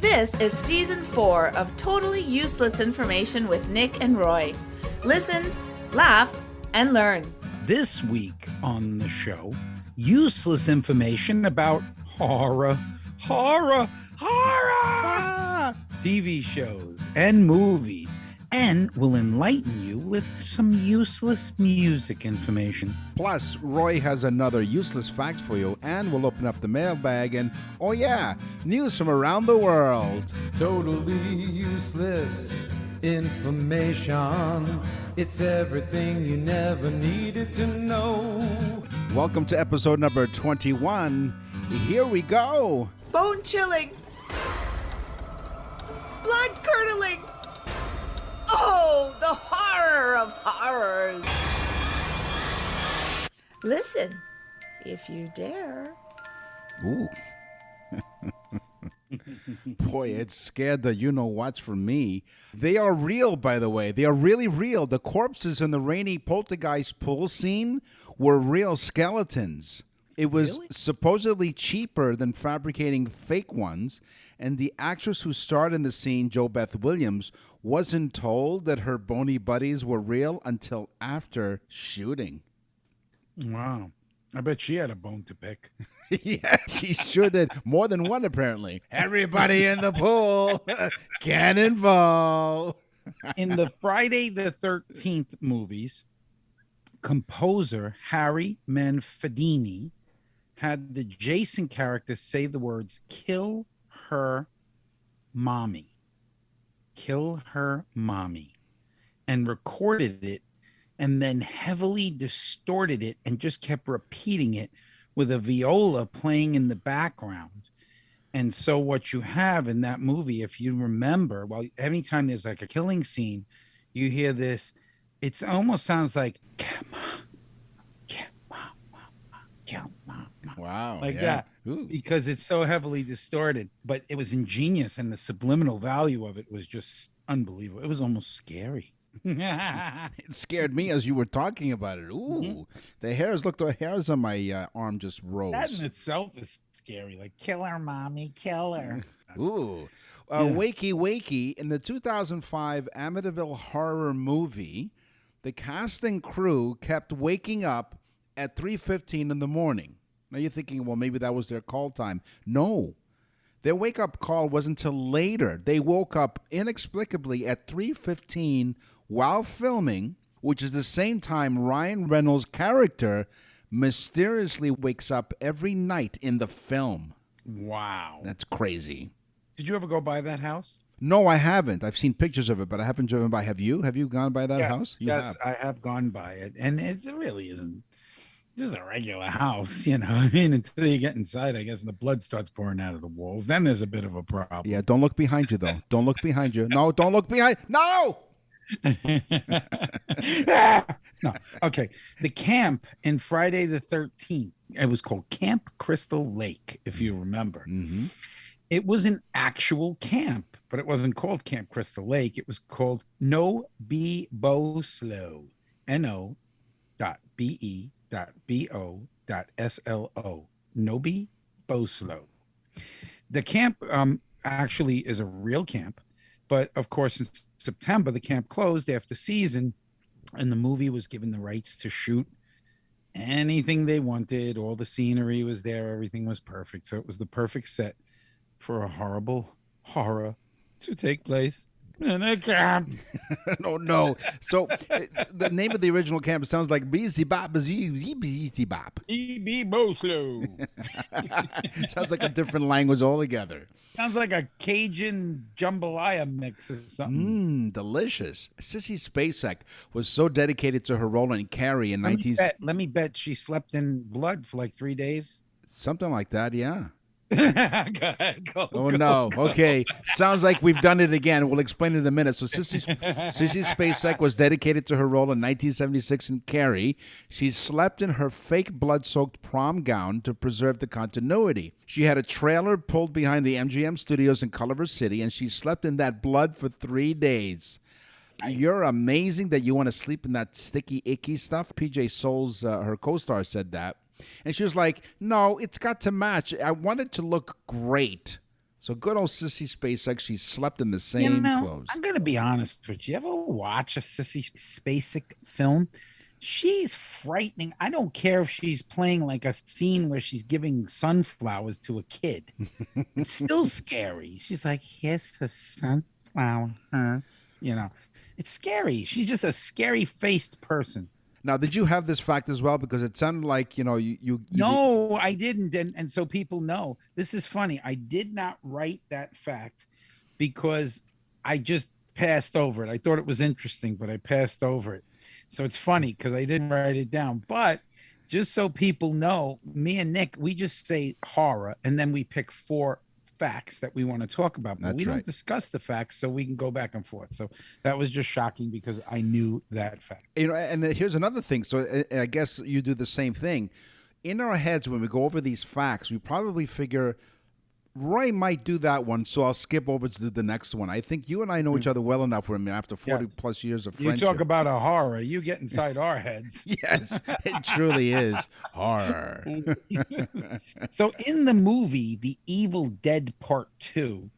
This is Season 4 of Totally Useless Information with Nick and Roy. Listen, laugh, and learn. This week on the show, useless information about horror, TV shows and movies, and will enlighten you with some useless music information. Plus, Roy has another useless fact for you, and we'll open up the mailbag and, oh yeah, news from around the world. Totally useless information. It's everything you never needed to know. Welcome to episode number 21. Here we go. Bone chilling. Blood curdling. Oh, the horror of horrors. Listen, if you dare. Ooh. Boy, it scared the you-know-whats from me. They are real, by the way. They are really real. The corpses in the rainy poltergeist pool scene were real skeletons. It was supposedly cheaper than fabricating fake ones, and the actress who starred in the scene, Jo Beth Williams, wasn't told that her bony buddies were real until after shooting. Wow. I bet she had a bone to pick. Yeah, she sure did. More than one, apparently. Everybody in the pool. Cannonball. In the Friday the 13th movies, composer Harry Manfredini had the Jason character say the words, "Kill her mommy." Kill her mommy. And recorded it and then heavily distorted it and just kept repeating it with a viola playing in the background. And so what you have in that movie, if you remember, well, anytime there's like a killing scene, you hear this, it almost sounds like, kill mama. Wow. Like yeah. that. Ooh. Because it's so heavily distorted. But it was ingenious, and the subliminal value of it was just unbelievable. It was almost scary. It scared me as you were talking about it. Ooh, the hairs on my arm just rose. That in itself is scary. Like, kill her, mommy, kill her. Ooh. Wakey. In the 2005 Amityville horror movie, the cast and crew kept waking up at 3:15 in the morning. Now you're thinking, well, maybe that was their call time. No. Their wake-up call wasn't until later. They woke up inexplicably at 3:15 while filming, which is the same time Ryan Reynolds' character mysteriously wakes up every night in the film. Wow. That's crazy. Did you ever go by that house? No, I haven't. I've seen pictures of it, but I haven't driven by. Have you? Have you gone by that house? You yes, have. I have gone by it. And it really isn't just a regular house, you know. I mean, until you get inside, I guess, and the blood starts pouring out of the walls. Then there's a bit of a problem. Yeah, don't look behind you, though. Don't look behind you. No, don't look behind. No! No. Okay. The camp in Friday the 13th, it was called Camp Crystal Lake, if you remember. Mm-hmm. It was an actual camp, but it wasn't called Camp Crystal Lake. It was called No Be Boslo. NO.BE.BO.SLO. Nobi Boslo. The camp actually is a real camp, but of course in September the camp closed after season, and the movie was given the rights to shoot anything they wanted. All the scenery was there, everything was perfect. So it was the perfect set for a horrible horror to take place in a camp. No. So the name of the original camp sounds like Beezy Bop. E.B. Boslo. Sounds like a different language altogether. Sounds like a Cajun jambalaya mix or something. Delicious. Sissy Spacek was so dedicated to her role in Carrie in 19... Let me bet she slept in blood for like 3 days. Something like that, yeah. Go ahead, go. Okay. Sounds like we've done it again. We'll explain it in a minute. So Sissy Spacek was dedicated to her role in 1976 in Carrie. She slept in her fake blood-soaked prom gown to preserve the continuity. She had a trailer pulled behind the MGM studios in Culver City, and she slept in that blood for 3 days. You're amazing that you want to sleep in that sticky, icky stuff. PJ Souls, her co-star, said that. And she was like, no, it's got to match. I want it to look great. So good old Sissy Spacek, she slept in the same clothes. I'm going to be honest with you. You ever watch a Sissy Spacek film? She's frightening. I don't care if she's playing like a scene where she's giving sunflowers to a kid. It's still scary. She's like, here's the sunflower. It's scary. She's just a scary faced person. Now, did you have this fact as well? Because it sounded like, you No, I didn't. And so people know. This is funny. I did not write that fact because I just passed over it. I thought it was interesting, but I passed over it. So it's funny because I didn't write it down. But just so people know, me and Nick, we just say horror, and then we pick 4 facts that we want to talk about. But we don't discuss the facts, so we can go back and forth. So that was just shocking because I knew that fact. And here's another thing. So I guess you do the same thing. In our heads, when we go over these facts, we probably figure Roy might do that one, so I'll skip over to the next one. I think you and I know each other well enough after 40 plus years of friendship. You talk about a horror, you get inside our heads. Yes, it truly is horror. So in the movie, The Evil Dead Part 2,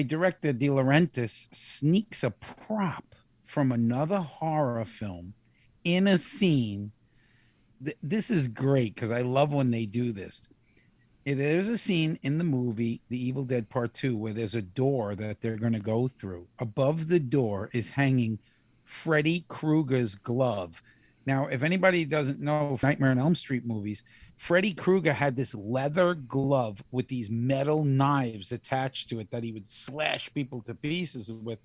director De Laurentiis sneaks a prop from another horror film in a scene. This is great because I love when they do this. There's a scene in the movie, The Evil Dead Part 2, where there's a door that they're going to go through. Above the door is hanging Freddy Krueger's glove. Now, if anybody doesn't know Nightmare on Elm Street movies, Freddy Krueger had this leather glove with these metal knives attached to it that he would slash people to pieces with.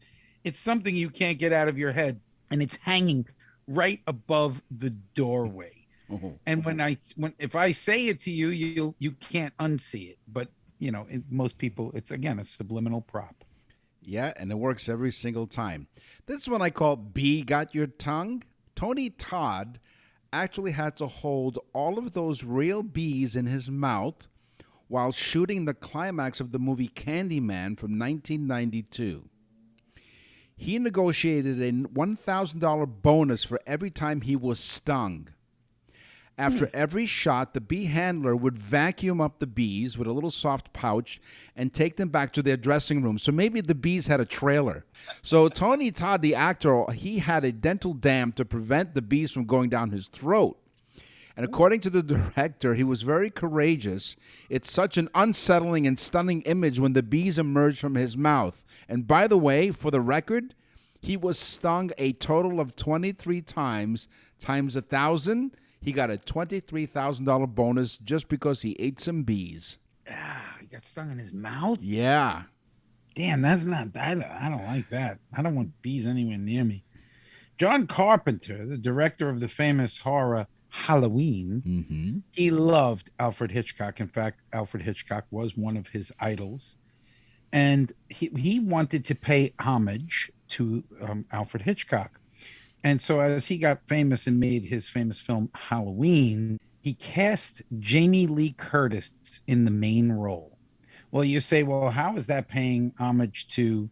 It's something you can't get out of your head, and it's hanging right above the doorway. And if I say it to you, you can't unsee it. But most people, it's again a subliminal prop. Yeah, and it works every single time. This one I call Bee Got Your Tongue. Tony Todd actually had to hold all of those real bees in his mouth while shooting the climax of the movie Candyman from 1992. He negotiated a $1,000 bonus for every time he was stung. After every shot, the bee handler would vacuum up the bees with a little soft pouch and take them back to their dressing room. So maybe the bees had a trailer. So Tony Todd, the actor, he had a dental dam to prevent the bees from going down his throat. And according to the director, he was very courageous. It's such an unsettling and stunning image when the bees emerge from his mouth. And by the way, for the record, he was stung a total of 23 times 1,000. He got a $23,000 bonus just because he ate some bees. He got stung in his mouth? Yeah. Damn, that's not... I don't like that. I don't want bees anywhere near me. John Carpenter, the director of the famous horror Halloween, he loved Alfred Hitchcock. In fact, Alfred Hitchcock was one of his idols. And he wanted to pay homage to Alfred Hitchcock. And so as he got famous and made his famous film Halloween, he cast Jamie Lee Curtis in the main role. Well, you say, well, how is that paying homage to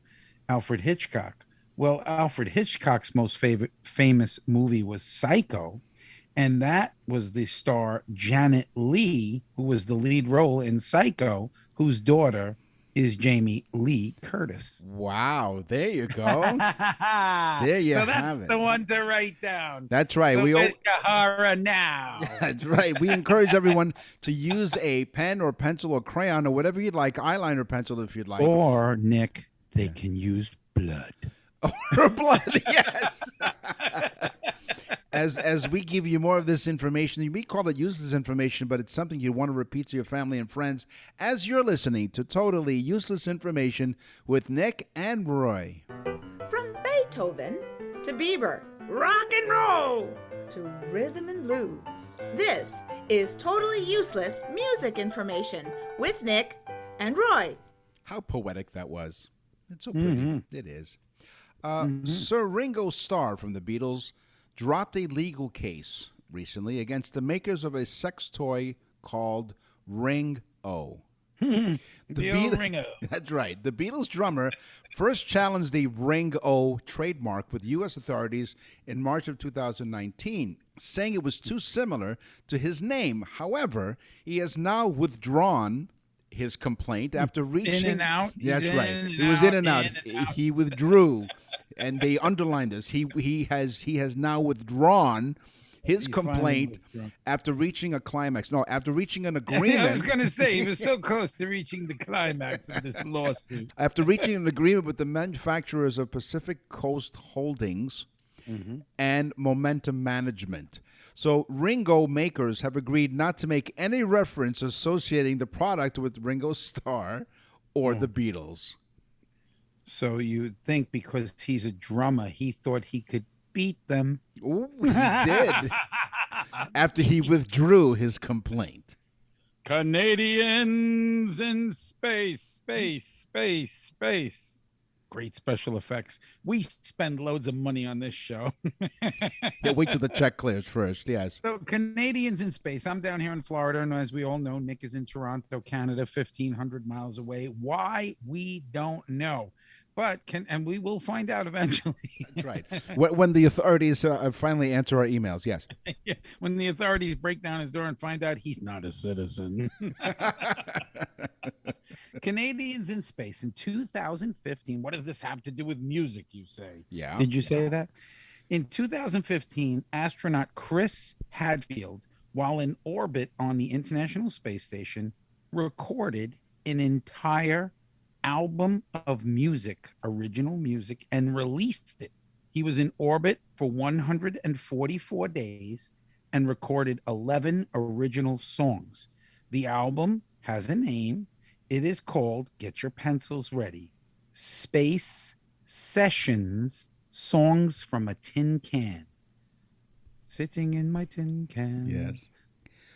Alfred Hitchcock? Well, Alfred Hitchcock's most famous movie was Psycho, and that was the star Janet Leigh, who was the lead role in Psycho, whose daughter is Jamie Lee Curtis. Wow, there you go. There you have it. So that's the one to write down. That's right. So horror now. That's right. We encourage everyone to use a pen or pencil or crayon or whatever you'd like, eyeliner pencil if you'd like. Or, Nick, they can use blood. Or blood, yes. As we give you more of this information, we call it useless information, but it's something you want to repeat to your family and friends as you're listening to Totally Useless Information with Nick and Roy. From Beethoven to Bieber, rock and roll to rhythm and blues. This is Totally Useless Music Information with Nick and Roy. How poetic that was. It's so pretty. It is. Sir Ringo Starr from the Beatles dropped a legal case recently against the makers of a sex toy called Ring-O. Ringo. That's right. The Beatles drummer first challenged the Ring-O trademark with U.S. authorities in March of 2019, saying it was too similar to his name. However, he has now withdrawn his complaint after reaching. In and out. That's right. He was in and out. He withdrew, and they underlined this. He has now withdrawn his complaint after reaching a climax. No, after reaching an agreement. I was going to say, he was so close to reaching the climax of this lawsuit. After reaching an agreement with the manufacturers of Pacific Coast Holdings and Momentum Management. So Ringo makers have agreed not to make any reference associating the product with Ringo Starr or the Beatles. So you think because he's a drummer, he thought he could beat them. Ooh, he did. After he withdrew his complaint. Canadians in space. Great special effects. We spend loads of money on this show. Yeah, wait till the check clears first. Yes. So Canadians in space. I'm down here in Florida, and as we all know, Nick is in Toronto, Canada, 1,500 miles away. Why? We don't know. But and we will find out eventually. That's right. When the authorities finally answer our emails, yes. Yeah, when the authorities break down his door and find out he's not a citizen. Canadians in space in 2015. What does this have to do with music, you say? Yeah. Did you say that? In 2015, astronaut Chris Hadfield, while in orbit on the International Space Station, recorded an entire album of music, original music, and released it. He was in orbit for 144 days and recorded 11 original songs. The album has a name. It is called, get your pencils ready, Space Sessions, Songs from a Tin Can. Sitting in my tin can. Yes.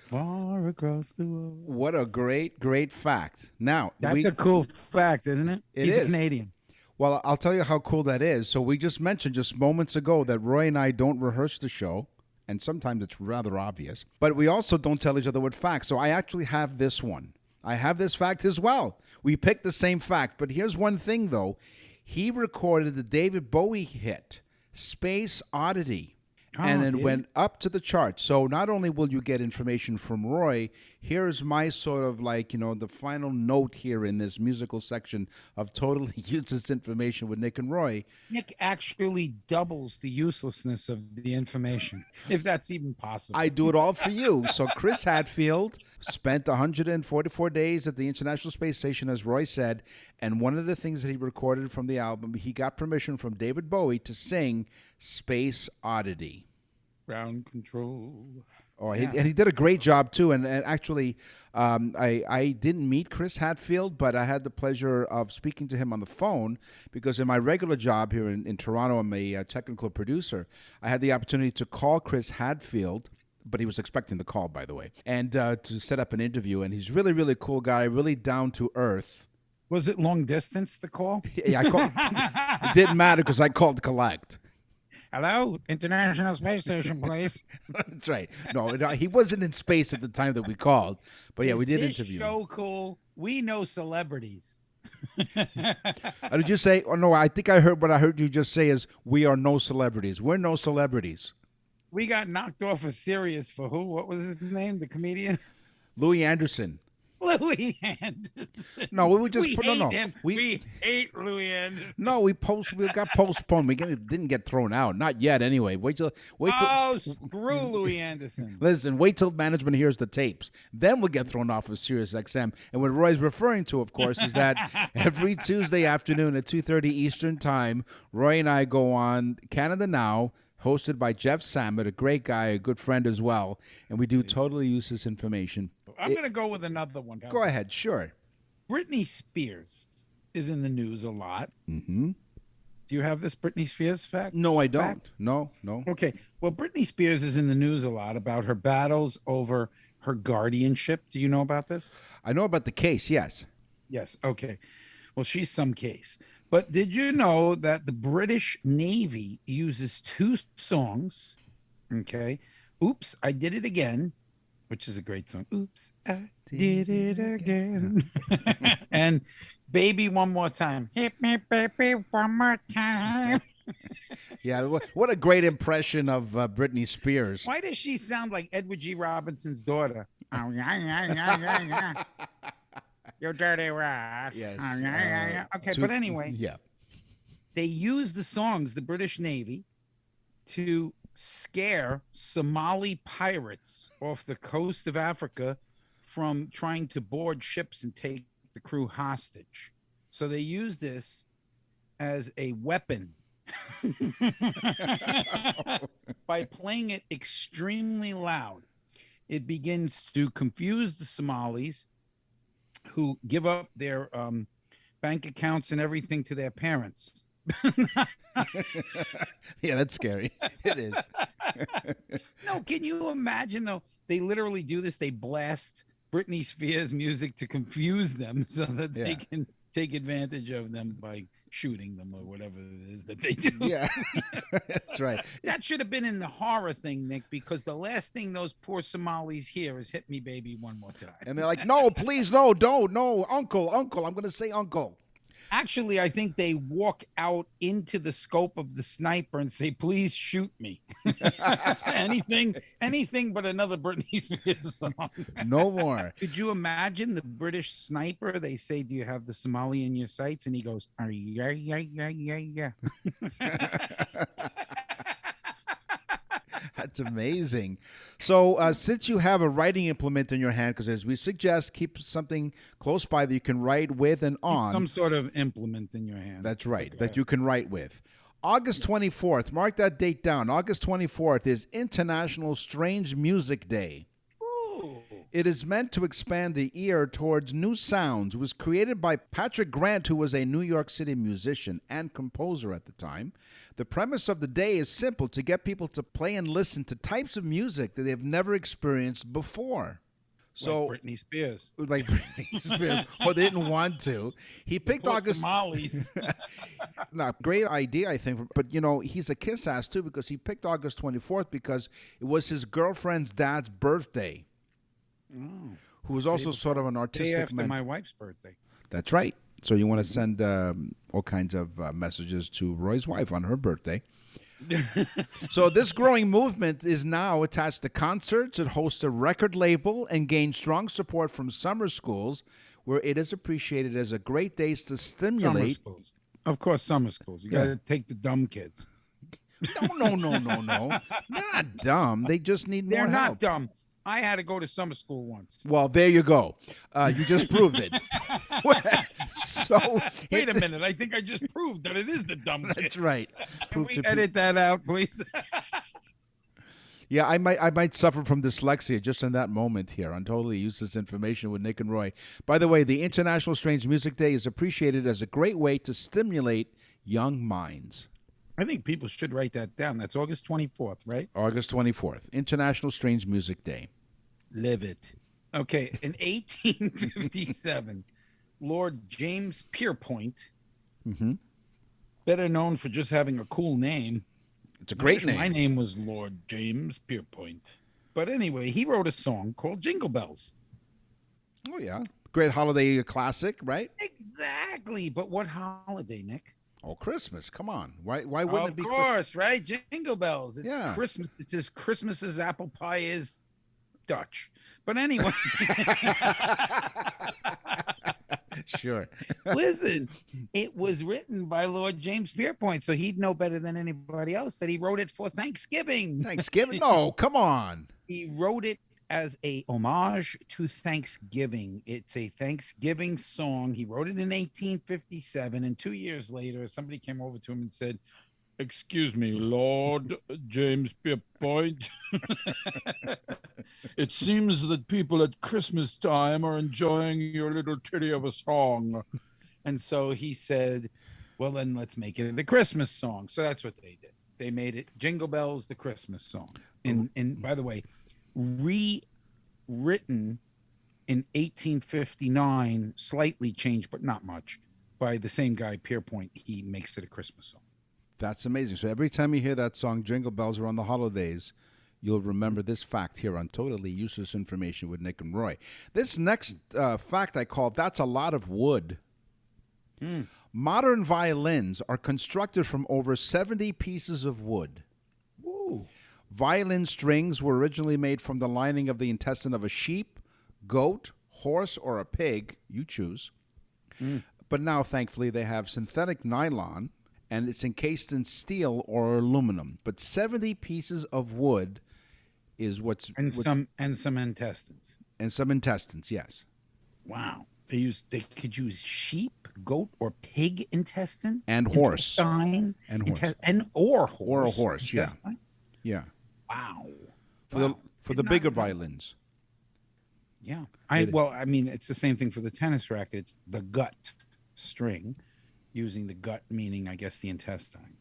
Far across the world. What a great fact. Now, that's a cool fact, isn't it? He's a Canadian. Well, I'll tell you how cool that is. So we just mentioned just moments ago that Roy and I don't rehearse the show, and sometimes it's rather obvious, but we also don't tell each other what facts. So I actually have this one. I have this fact as well. We picked the same fact, but here's one thing, though. He recorded the David Bowie hit, Space Oddity. And then went up to the charts. So not only will you get information from Roy, here's my sort of the final note here in this musical section of totally useless information with Nick and Roy. Nick actually doubles the uselessness of the information, if that's even possible. I do it all for you. So Chris Hadfield spent 144 days at the International Space Station, as Roy said, and one of the things that he recorded from the album, he got permission from David Bowie to sing Space Oddity. Ground control. Oh, and he did a great job, too. And actually, I didn't meet Chris Hadfield, but I had the pleasure of speaking to him on the phone because in my regular job here in Toronto, I'm a technical producer. I had the opportunity to call Chris Hadfield, but he was expecting the call, by the way, and to set up an interview. And he's really, really cool guy, really down to earth. Was it long distance, the call? Yeah, I called. It didn't matter because I called collect. Hello, International Space Station, please. That's right. No, he wasn't in space at the time that we called. But yeah, we did interview him. So cool. We know celebrities. Did you say? Oh no, I think I heard what I heard you just say is we are no celebrities. We're no celebrities. We got knocked off of Sirius for who? What was his name? The comedian? Louis Anderson. Louis Anderson. No, we just him. We hate Louis Anderson. No, we got postponed. We didn't get thrown out. Not yet, anyway. Wait till. Oh, screw Louis Anderson. Listen, wait till management hears the tapes. Then we'll get thrown off of Sirius XM. And what Roy's referring to, of course, is that every Tuesday afternoon at 2:30 Eastern Time, Roy and I go on Canada Now, hosted by Jeff Samet, a great guy, a good friend as well. And we do totally useless information. I'm going to go with another one. Go ahead, sure. Britney Spears is in the news a lot. Mm-hmm. Do you have this Britney Spears fact? No, I don't. Fact? No. Okay. Well, Britney Spears is in the news a lot about her battles over her guardianship. Do you know about this? I know about the case, yes. Yes. Okay. Well, she's some case. But did you know that the British Navy uses two songs? Okay. Oops, I Did It Again, which is a great song. Oops, I did it again. And Baby One More Time. Hit me, baby, one more time. Yeah, what a great impression of Britney Spears. Why does she sound like Edward G. Robinson's daughter? You dirty rat. Yes. Okay, but anyway, Yeah. they used the songs, the British Navy, to scare Somali pirates off the coast of Africa from trying to board ships and take the crew hostage. So they used this as a weapon by playing it extremely loud. It begins to confuse the Somalis, who give up their bank accounts and everything to their parents. Yeah, that's scary. It is. No, can you imagine though? They literally do this. They blast Britney Spears music to confuse them so that they can take advantage of them by shooting them or whatever it is that they do. Yeah, that's right. That should have been in the horror thing, Nick, because the last thing those poor Somalis hear is "Hit me, baby, one more time." And they're like, no, please, no, don't, no, uncle. I'm going to say uncle. Actually, I think they walk out into the scope of the sniper and say, "Please shoot me." anything but another Britney Spears song. No more. Could you imagine the British sniper? They say, "Do you have the Somali in your sights?" And he goes, "Yeah, yeah, yeah, yeah, yeah." That's amazing. So since you have a writing implement in your hand, because as we suggest, keep something close by that you can write with and on. Some sort of implement in your hand. That's right, that you can write with. August 24th, mark that date down. August 24th is International Strange Music Day. Ooh. It is meant to expand the ear towards new sounds. It was created by Patrick Grant, who was a New York City musician and composer at the time. The premise of the day is simple: to get people to play and listen to types of music that they've never experienced before. So, like Britney Spears. Like Britney Spears, or they didn't want to. He picked August. Somalis. No, great idea, I think. But, you know, he's a kiss ass, too, because he picked August 24th because it was his girlfriend's dad's birthday, who was also sort of an artistic day after man. my wife's birthday. That's right. So you want to send all kinds of messages to Roy's wife on her birthday. So this growing movement is now attached to concerts. It hosts a record label and gains strong support from summer schools, where it is appreciated as a great day to stimulate. Summer schools. Of course, summer schools. You got to take the dumb kids. No. They're not dumb. They just need more They're help. not dumb. I had to go to summer school once. Well, there you go. You just proved it. So wait a minute. I think I just proved that it is the dumb kid. That's right. Can we edit that out, please? Yeah, I might suffer from dyslexia just in that moment here on Totally Useless Information with Nick and Roy. By the way, the International Strange Music Day is appreciated as a great way to stimulate young minds. I think people should write that down. That's August 24th, right? August 24th, International Strange Music Day. Live it. Okay, in 1857, Lord James Pierpont, better known for just having a cool name. It's a great name. My name was Lord James Pierpont. But anyway, he wrote a song called Jingle Bells. Oh, yeah. Great holiday classic, right? Exactly. But what holiday, Nick? Oh, Christmas. Come on. Why wouldn't it be Of course, right? Jingle Bells. It's Yeah. Christmas. It's as Christmas as apple pie is Dutch. But anyway. Sure. Listen, it was written by Lord James Pierpont, so he'd know better than anybody else that he wrote it for Thanksgiving. Thanksgiving? No, come on. He wrote it as a homage to Thanksgiving. It's a Thanksgiving song. He wrote it in 1857, and 2 years later, somebody came over to him and said, "Excuse me, Lord James Pierpont. It seems that people at Christmas time are enjoying your little titty of a song." And so he said, well, then let's make it a Christmas song. So that's what they did. They made it Jingle Bells, the Christmas song. And by the way, rewritten in 1859, slightly changed, but not much, by the same guy, Pierpont. He makes it a Christmas song. That's amazing. So every time you hear that song, Jingle Bells, around the holidays, you'll remember this fact here on Totally Useless Information with Nick and Roy. This next fact I call That's a Lot of Wood. Modern violins are constructed from over 70 pieces of wood. Ooh. Violin strings were originally made from the lining of the intestine of a sheep, goat, horse or a pig, you choose. But now, thankfully, they have synthetic nylon, and it's encased in steel or aluminum. But 70 pieces of wood is what's... some intestines. And some intestines, yes. Wow. They could use sheep, goat, or pig intestine? And horse. And horse. Or horse. Or a horse, yeah. intestine? Yeah. Wow. For the bigger violins. Yeah. It's the same thing for the tennis racket. It's the gut string, using the gut meaning, I guess, the intestine.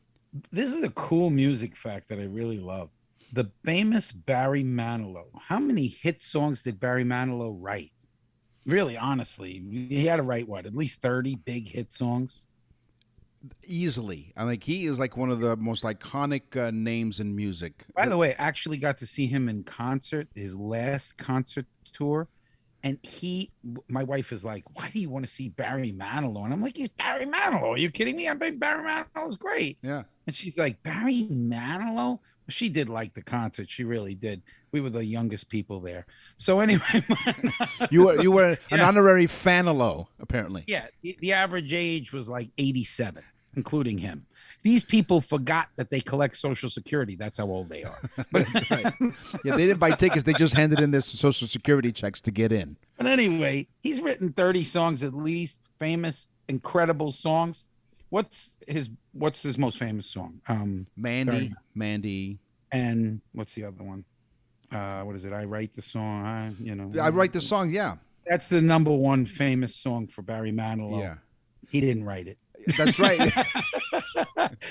This is a cool music fact that I really love. The famous Barry Manilow. How many hit songs did Barry Manilow write? Really, honestly, he had to write at least 30 big hit songs? Easily. I think he is like one of the most iconic names in music. By the way, actually got to see him in concert, his last concert tour. And my wife is like, why do you want to see Barry Manilow? And I'm like, he's Barry Manilow. Are you kidding me? I think Barry Manilow is great. Yeah. And she's like, Barry Manilow? She did like the concert. She really did. We were the youngest people there. So anyway. you were an honorary Fanilow, apparently. Yeah. The average age was like 87, including him. These people forgot that they collect Social Security. That's how old they are. Right. Yeah, they didn't buy tickets. They just handed in their Social Security checks to get in. But anyway, he's written 30 songs at least, famous, incredible songs. What's his most famous song? Mandy. And what's the other one? What is it? I Write the Song. I Write the Song, yeah. That's the number one famous song for Barry Manilow. Yeah. He didn't write it. That's right.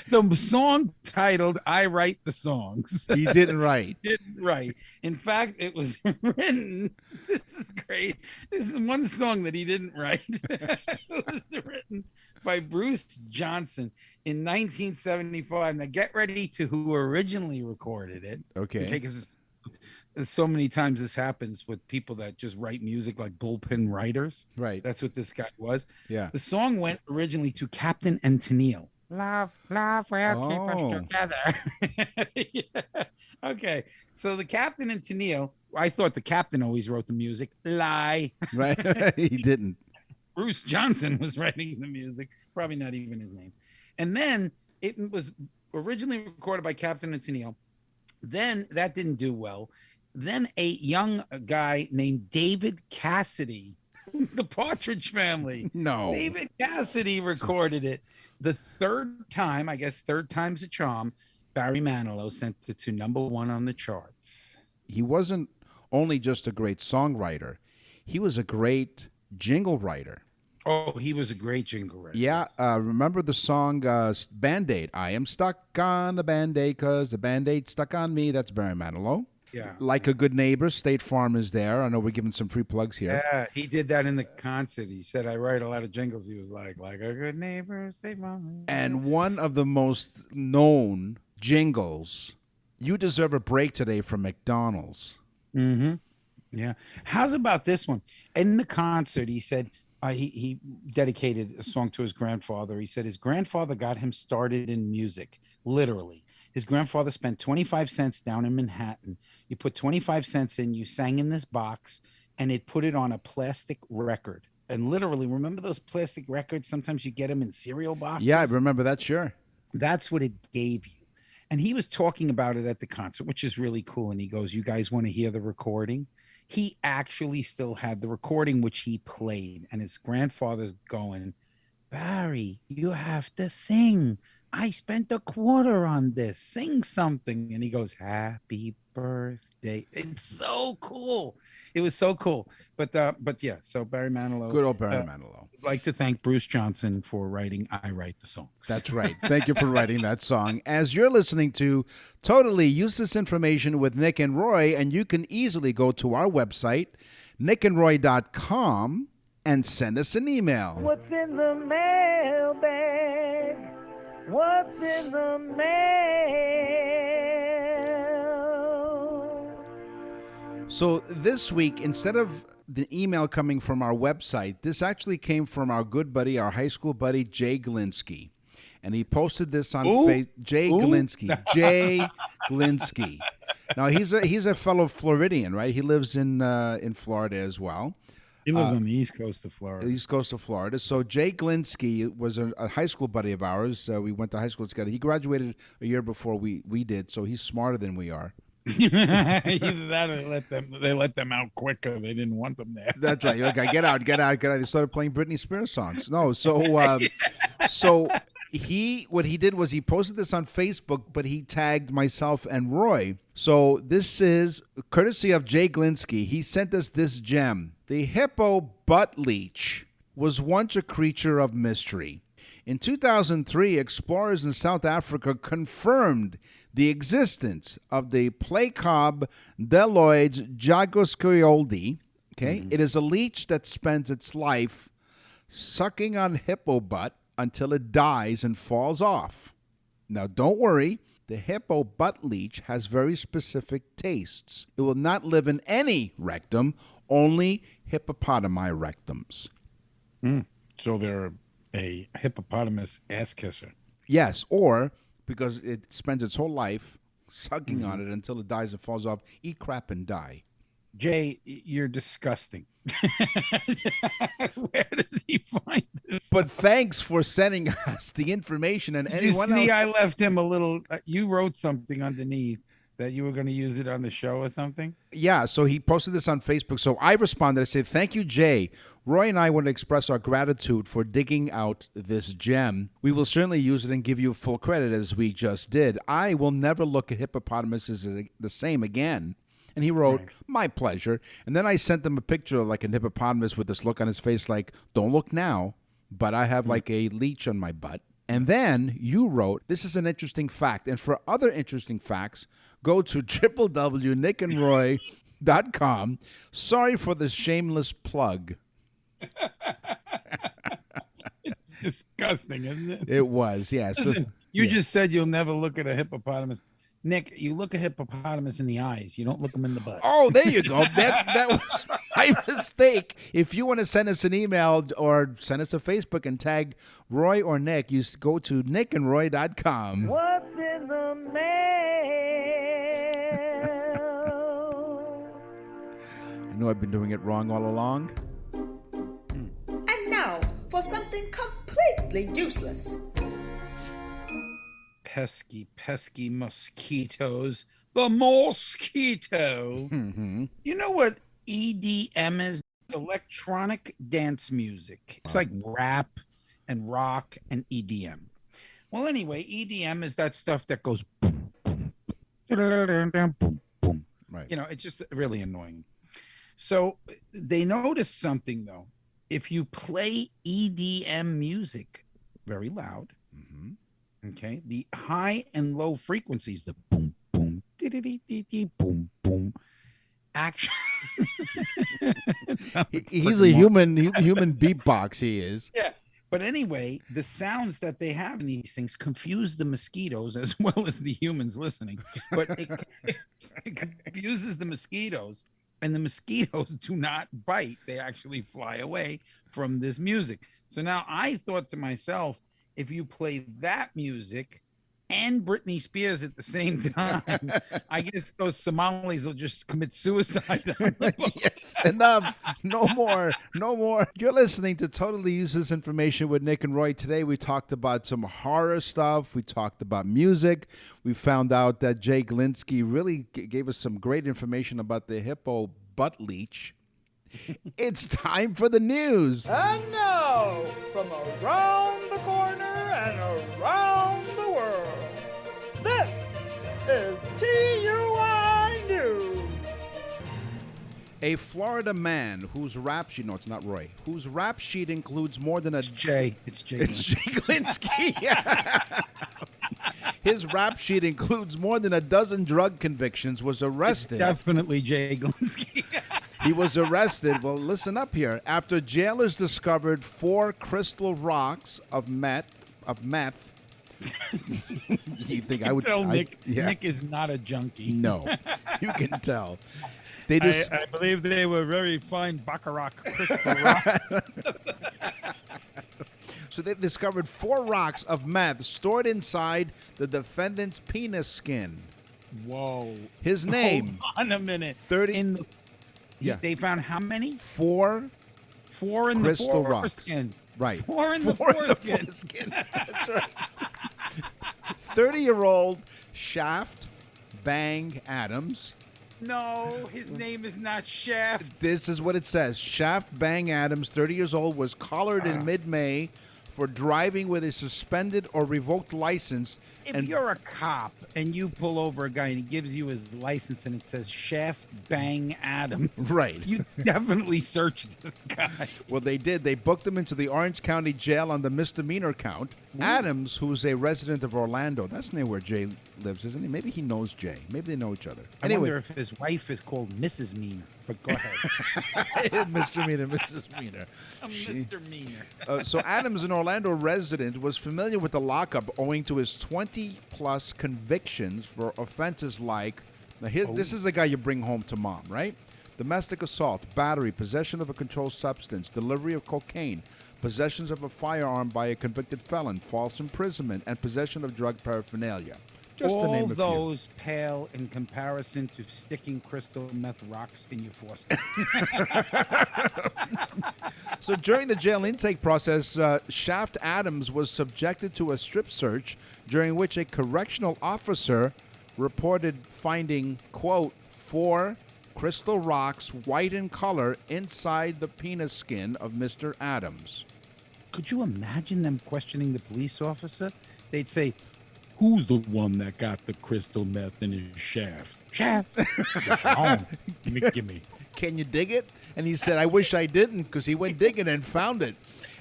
The song titled I Write the Songs. He didn't write. Didn't write. In fact, it was written. This is great. This is one song that he didn't write. It was written by Bruce Johnson in 1975. Now get ready to who originally recorded it. Okay. Because so many times this happens with people that just write music like bullpen writers. Right. That's what this guy was. Yeah. The song went originally to Captain and Tennille. Love will keep us together. Yeah. Okay. So the Captain and Tennille, I thought the Captain always wrote the music. Lie. Right. He didn't. Bruce Johnson was writing the music. Probably not even his name. And then it was originally recorded by Captain and Tennille. Then that didn't do well. Then a young guy named David Cassidy, the Partridge Family. No. David Cassidy recorded it. The third time, I guess third time's a charm, Barry Manilow sent it to number one on the charts. He wasn't only just a great songwriter. He was a great jingle writer. Oh, he was a great jingle writer. Yeah. Remember the song Band-Aid? I am stuck on the Band-Aid because the Band-Aid stuck on me. That's Barry Manilow. Yeah. Like a Good Neighbor, State Farm is there. I know we're giving some free plugs here. Yeah, he did that in the concert. He said, I write a lot of jingles. He was like a good neighbor, State Farm. And one of the most known jingles, You Deserve a Break Today from McDonald's. Mm-hmm. Yeah. How's about this one? In the concert, he said he dedicated a song to his grandfather. He said his grandfather got him started in music, literally. His grandfather spent 25 cents down in Manhattan. You put 25 cents in, you sang in this box, and it put it on a plastic record. And literally, remember those plastic records? Sometimes you get them in cereal boxes. Yeah, I remember that, sure. That's what it gave you. And he was talking about it at the concert, which is really cool. And he goes, you guys want to hear the recording? He actually still had the recording, which he played. And his grandfather's going, Barry, you have to sing. I spent a quarter on this. Sing something. And he goes, happy birthday. It's so cool. It was so cool. But yeah, so Barry Manilow. Good old Barry Manilow. I'd like to thank Bruce Johnson for writing I Write the Songs. That's right. Thank you for writing that song. As you're listening to Totally Useless Information with Nick and Roy, and you can easily go to our website, nickandroy.com, and send us an email. What's in the mailbag? What's in the mail? So this week, instead of the email coming from our website, this actually came from our good buddy, our high school buddy, Jay Glinsky. And he posted this on Facebook. Jay Glinsky. Jay Glinsky. Now, he's a fellow Floridian, right? He lives in Florida as well. He lives on the East Coast of Florida. East Coast of Florida. So Jay Glinsky was a high school buddy of ours. We went to high school together. He graduated a year before we did, so he's smarter than we are. Either that or they let them out quicker. They didn't want them there. That's right. Okay, get out. They started playing Britney Spears songs. No, so what he did was he posted this on Facebook, but he tagged myself and Roy. So this is courtesy of Jay Glinsky. He sent us this gem. The hippo butt leech was once a creature of mystery. In 2003, explorers in South Africa confirmed the existence of the Placob deloides jagoskrioldi. Okay, It is a leech that spends its life sucking on hippo butt until it dies and falls off. Now, don't worry. The hippo butt leech has very specific tastes. It will not live in any rectum, only hippopotami rectums. So they're a hippopotamus ass kisser. Yes, or because it spends its whole life sucking on it until it dies and falls off, eat crap and die. Jay, you're disgusting. Where does he find this? But thanks for sending us the information. And anyone else, I left him a little. You wrote something underneath that you were going to use it on the show or something. Yeah, so he posted this on Facebook. So I responded. I said, "Thank you, Jay. Roy and I want to express our gratitude for digging out this gem. We will certainly use it and give you full credit as we just did. I will never look at hippopotamuses the same again." And he wrote, "My pleasure." And then I sent them a picture of like a hippopotamus with this look on his face like, "Don't look now, but I have like a leech on my butt." And then you wrote, "This is an interesting fact. And for other interesting facts, go to www.nickandroy.com. Sorry for the shameless plug." Disgusting, isn't it? It was, yes. Yeah. Listen, you just said you'll never look at a hippopotamus. Nick, you look a hippopotamus in the eyes. You don't look them in the butt. Oh, there you go. That was my mistake. If you want to send us an email or send us a Facebook and tag Roy or Nick, you go to nickandroy.com. What's in the mail? I know I've been doing it wrong all along. And now for something completely useless. Pesky mosquitoes. The mosquito. You know what EDM is? It's electronic dance music. It's like rap and rock and EDM. Well, anyway, EDM is that stuff that goes boom, boom, boom, boom, boom. Right. You know, it's just really annoying. So they noticed something, though. If you play EDM music very loud, okay, the high and low frequencies, the boom, boom, dee-dee-dee-dee, boom, boom, action. He's a human beatbox, he is. Yeah. But anyway, the sounds that they have in these things confuse the mosquitoes as well as the humans listening. But it confuses the mosquitoes, and the mosquitoes do not bite. They actually fly away from this music. So now I thought to myself, if you play that music and Britney Spears at the same time, I guess those Somalis will just commit suicide. Yes, enough. No more. You're listening to Totally Useless Information with Nick and Roy. Today we talked about some horror stuff. We talked about music. We found out that Jay Glinsky really gave us some great information about the hippo butt leech. It's time for the news. And now, from around the corner and around the world, this is TUI News. A Florida man whose rap sheet, no, it's not Roy, whose rap sheet includes more than a... It's Jay Glinsky. His rap sheet includes more than a dozen drug convictions, was arrested. It's definitely Jay Glinsky. He was arrested. Well, listen up here. After jailers discovered 4 crystal rocks of meth. You think I would? Tell Nick, Nick is not a junkie. No, you can tell. I believe they were very fine baccarat crystal rocks. So they discovered 4 rocks of meth stored inside the defendant's penis skin. Whoa. His name. Hold on a minute. 30. They found how many? 4 4 in Crystal the rocks. foreskin. Right. 4 in the foreskin. That's right. 30-year-old Shaft Bang Adams. No, his name is not Shaft. This is what it says. Shaft Bang Adams, 30 years old, was collared in mid-May for driving with a suspended or revoked license. If you're a cop and you pull over a guy and he gives you his license and it says Shaft Bang Adams, Right. You definitely searched this guy. Well, they did. They booked him into the Orange County Jail on the misdemeanor count. Adams, who's a resident of Orlando, that's near where Jay lives, isn't he? Maybe he knows Jay. Maybe they know each other. I wonder if his wife is called Mrs. Meaner. But go ahead. Mr. Meaner, Mrs. Meaner. Mr. Meaner. So Adams, an Orlando resident, was familiar with the lockup owing to his 20-plus convictions for offenses like, this is the guy you bring home to mom, right? Domestic assault, battery, possession of a controlled substance, delivery of cocaine, possessions of a firearm by a convicted felon, false imprisonment, and possession of drug paraphernalia. Just to name a few. All those pale in comparison to sticking crystal meth rocks in your foreskin. So during the jail intake process, Shaft Adams was subjected to a strip search during which a correctional officer reported finding, quote, 4 crystal rocks, white in color, inside the penis skin of Mr. Adams. Could you imagine them questioning the police officer? They'd say, "Who's the one that got the crystal meth in his shaft?" Shaft. Give me. Can you dig it? And he said, "I wish I didn't," because he went digging and found it.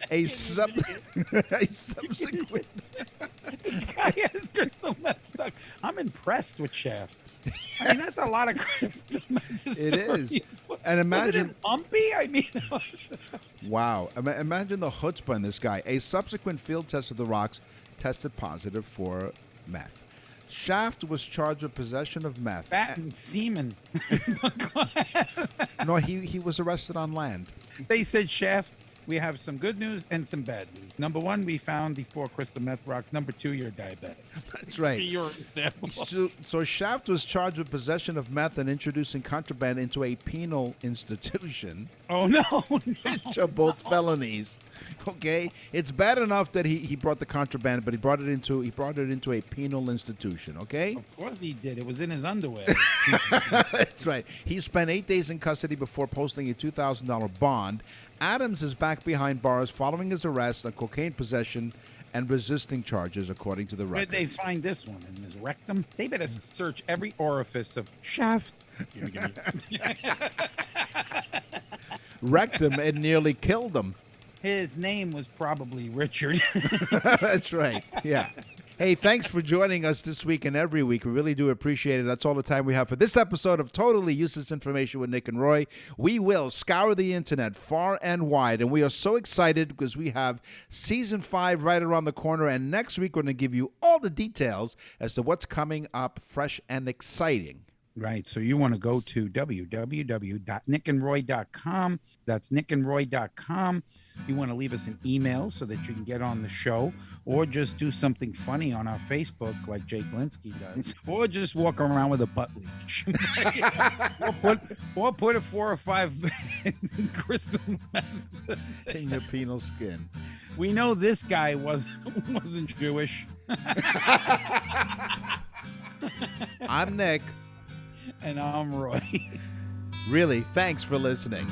A subsequent. The guy has crystal meth stuck. I'm impressed with Shaft. I mean, that's a lot of crystal meth. It is. And imagine. Was it bumpy? I mean. Wow. Imagine the chutzpah in this guy. A subsequent field test of the rocks tested positive for meth. Shaft was charged with possession of meth. Fat and semen. No, he was arrested on land. They said, Shaft, we have some good news and some bad news. Number 1, we found the 4 crystal meth rocks. Number 2, you're diabetic. That's right. You're So Shaft was charged with possession of meth and introducing contraband into a penal institution. Oh, no. Which are both felonies. Okay, it's bad enough that he brought the contraband, but he brought it into a penal institution. Okay, Of course he did. It was in his underwear. that's right. He spent 8 days in custody before posting a $2,000 bond. Adams is back behind bars following his arrest on cocaine possession and resisting charges, according to the Where'd record. they find this one? In his rectum? They better search every orifice of Shaft. Wrecked him and nearly killed him. His name was probably Richard. That's right. Yeah. Hey, thanks for joining us this week and every week. We really do appreciate it. That's all the time we have for this episode of Totally Useless Information with Nick and Roy. We will scour the internet far and wide, and we are so excited because we have Season 5 right around the corner, and next week we're going to give you all the details as to what's coming up fresh and exciting. Right. So you want to go to www.nickandroy.com. That's nickandroy.com. You want to leave us an email so that you can get on the show, or just do something funny on our Facebook like Jake Linsky does, or just walk around with a butt leech. or put a 4 or 5 crystal meth In your penal skin. We know this guy wasn't Jewish. I'm Nick. And I'm Roy. Really, thanks for listening.